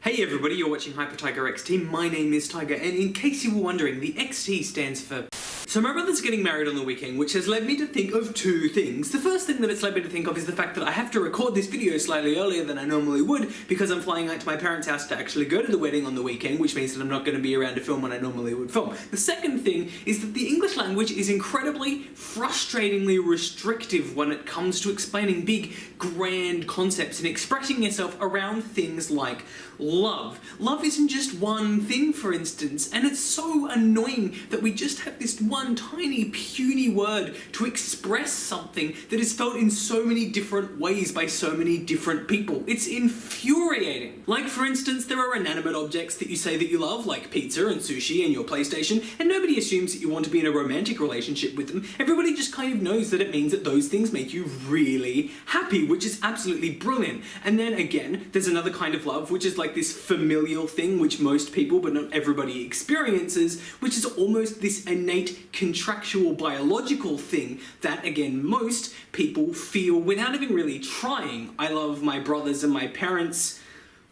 Hey everybody, you're watching Hyper Tiger XT. My name is Tiger, and in case you were wondering, the XT stands for... So my brother's getting married on the weekend, which has led me to think of two things. The first thing that it's led me to think of is the fact that I have to record this video slightly earlier than I normally would because I'm flying out to my parents' house to actually go to the wedding on the weekend, which means that I'm not going to be around to film when I normally would film. The second thing is that the English language is incredibly, frustratingly restrictive when it comes to explaining big, grand concepts and expressing yourself around things like love. Love isn't just one thing, for instance, and it's so annoying that we just have this one tiny puny word to express something that is felt in so many different ways by so many different people. It's infuriating. Like, for instance, there are inanimate objects that you say that you love, like pizza and sushi and your PlayStation, and nobody assumes that you want to be in a romantic relationship with them. Everybody just kind of knows that it means that those things make you really happy, which is absolutely brilliant. And then again, there's another kind of love, which is like this familial thing which most people, but not everybody, experiences, which is almost this innate contractual biological thing that, again, most people feel without even really trying. I love my brothers and my parents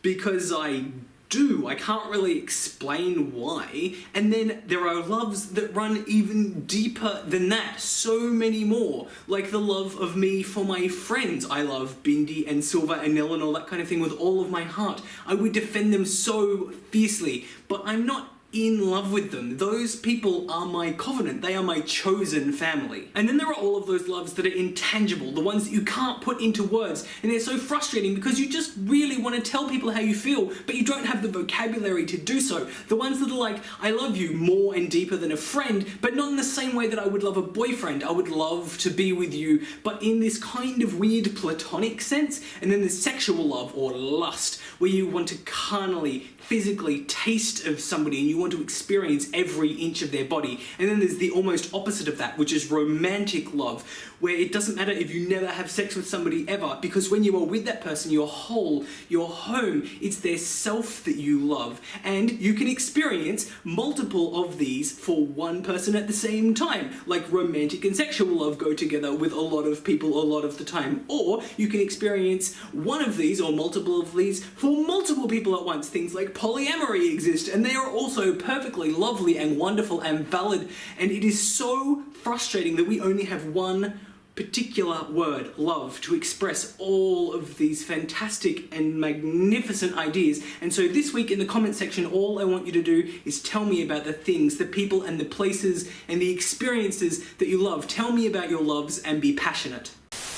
because I do. I can't really explain why. And then there are loves that run even deeper than that. So many more. Like the love of me for my friends. I love Bindi and Silva and Nell and all that kind of thing with all of my heart. I would defend them so fiercely, but I'm not in love with them. Those people are my covenant. They are my chosen family. And then there are all of those loves that are intangible, the ones that you can't put into words, and they're so frustrating because you just really want to tell people how you feel, but you don't have the vocabulary to do so. The ones that are like, I love you more and deeper than a friend, but not in the same way that I would love a boyfriend. I would love to be with you, but in this kind of weird platonic sense. And then there's sexual love or lust, where you want to carnally, physically taste of somebody and you want to experience every inch of their body. And then there's the almost opposite of that, which is romantic love, where it doesn't matter if you never have sex with somebody ever, because when you are with that person, you're whole, you're home, it's their self that you love. And you can experience multiple of these for one person at the same time. Like romantic and sexual love go together with a lot of people a lot of the time. Or you can experience one of these or multiple of these for multiple people at once. Things like polyamory exist, and they are also perfectly lovely and wonderful and valid. And it is so frustrating that we only have one particular word, love, to express all of these fantastic and magnificent ideas. And so this week in the comment section, all I want you to do is tell me about the things, the people and the places and the experiences that you love. Tell me about your loves and be passionate.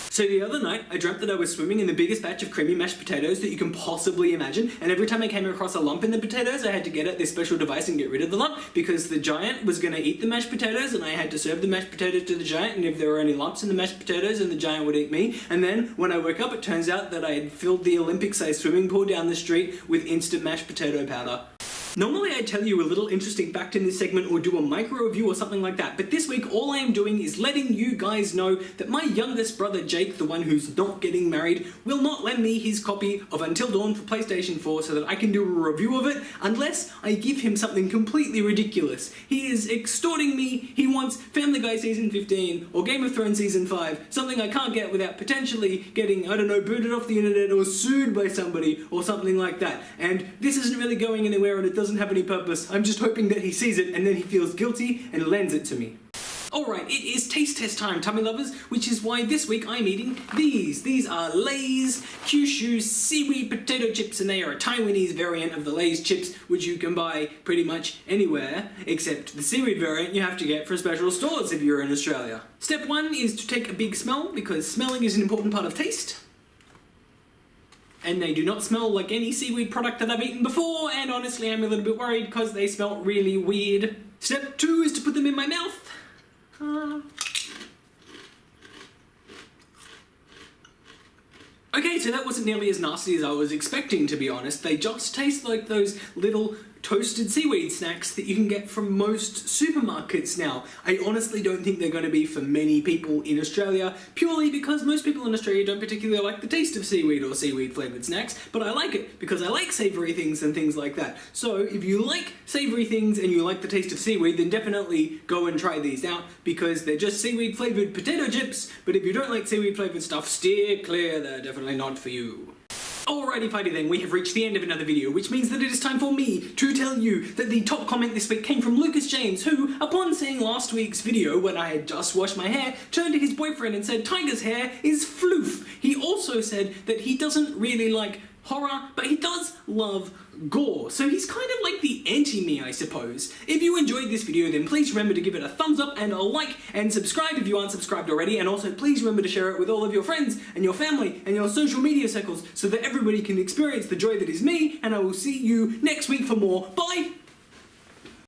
So the other night, I dreamt that I was swimming in the biggest batch of creamy mashed potatoes that you can possibly imagine, and every time I came across a lump in the potatoes, I had to get out this special device and get rid of the lump, because the giant was going to eat the mashed potatoes, and I had to serve the mashed potatoes to the giant, and if there were any lumps in the mashed potatoes, then the giant would eat me. And then, when I woke up, it turns out that I had filled the Olympic-sized swimming pool down the street with instant mashed potato powder. Normally I'd tell you a little interesting fact in this segment or do a micro review or something like that, but this week all I am doing is letting you guys know that my youngest brother Jake, the one who's not getting married, will not lend me his copy of Until Dawn for PlayStation 4 so that I can do a review of it unless I give him something completely ridiculous. He is extorting me. He wants Family Guy Season 15 or Game of Thrones Season 5, something I can't get without potentially getting, I don't know, booted off the internet or sued by somebody or something like that. And this isn't really going anywhere and it doesn't have any purpose. I'm just hoping that he sees it and then he feels guilty and lends it to me. Alright, it is taste test time, tummy lovers, which is why this week I'm eating these. These are Lay's Kyushu Seaweed Potato Chips, and they are a Taiwanese variant of the Lay's chips, which you can buy pretty much anywhere, except the seaweed variant you have to get from special stores if you're in Australia. Step 1 is to take a big smell, because smelling is an important part of taste. And they do not smell like any seaweed product that I've eaten before, and honestly I'm a little bit worried because they smell really weird. Step 2 is to put them in my mouth. Okay, so that wasn't nearly as nasty as I was expecting, to be honest. They just taste like those little toasted seaweed snacks that you can get from most supermarkets now. I honestly don't think they're going to be for many people in Australia, purely because most people in Australia don't particularly like the taste of seaweed or seaweed flavoured snacks, but I like it because I like savoury things and things like that. So if you like savoury things and you like the taste of seaweed, then definitely go and try these out because they're just seaweed flavoured potato chips, but if you don't like seaweed flavoured stuff, steer clear, they're definitely not for you. Alrighty fighty then, we have reached the end of another video, which means that it is time for me to tell you that the top comment this week came from Lucas James, who, upon seeing last week's video when I had just washed my hair, turned to his boyfriend and said Tiger's hair is floof. He also said that he doesn't really like horror, but he does love gore. So he's kind of like the anti-me, I suppose. If you enjoyed this video, then please remember to give it a thumbs up and a like, and subscribe if you aren't subscribed already, and also please remember to share it with all of your friends and your family and your social media circles so that everybody can experience the joy that is me, and I will see you next week for more. Bye!